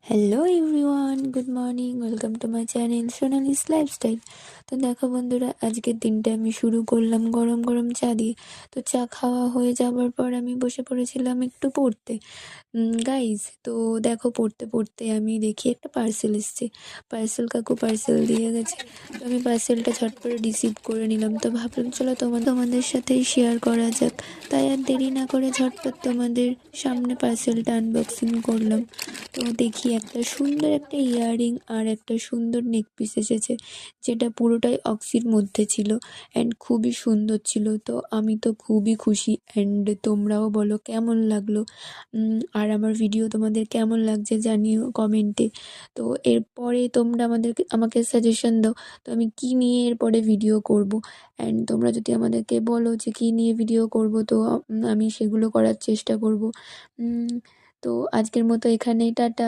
Hello everyone, good morning, welcome to my channel Sonali's lifestyle. তো দেখো বন্ধুরা, আজকের দিনটা আমি শুরু করলাম গরম গরম চা দিয়ে। তো চা খাওয়া হয়ে যাবার পর আমি বসে পড়েছিলাম একটু পড়তে। গাইজ, তো দেখো পড়তে পড়তে আমি দেখি একটা পার্সেল এসছে। পার্সেল কাকু পার্সেল দিয়ে গেছে। তো আমি পার্সেলটা ঝট করে রিসিভ করে নিলাম। তো ভাবলাম চলো তোমাদের সাথেই শেয়ার করা যাক। তাই আর দেরি না করে ঝটপট তোমাদের সামনে পার্সেলটা আনবক্সিং করলাম। তো দেখি একটা সুন্দর একটা ইয়াররিং আর একটা সুন্দর নেক পিস এসেছে, যেটা পুরোটাই অক্সির মধ্যে ছিল অ্যান্ড খুবই সুন্দর ছিল। তো আমি তো খুবই খুশি, অ্যান্ড তোমরাও বলো কেমন লাগলো। আর আমার ভিডিও তোমাদের কেমন লাগছে জানিও কমেন্টে। তো এরপরে তোমরা আমাকে সাজেশন দাও, তো আমি কী নিয়ে এরপরে ভিডিও করব। অ্যান্ড তোমরা যদি আমাদেরকে বলো যে কী নিয়ে ভিডিও করব, তো আমি সেগুলো করার চেষ্টা করব। তো আজকের মতো এখানেই টাটা।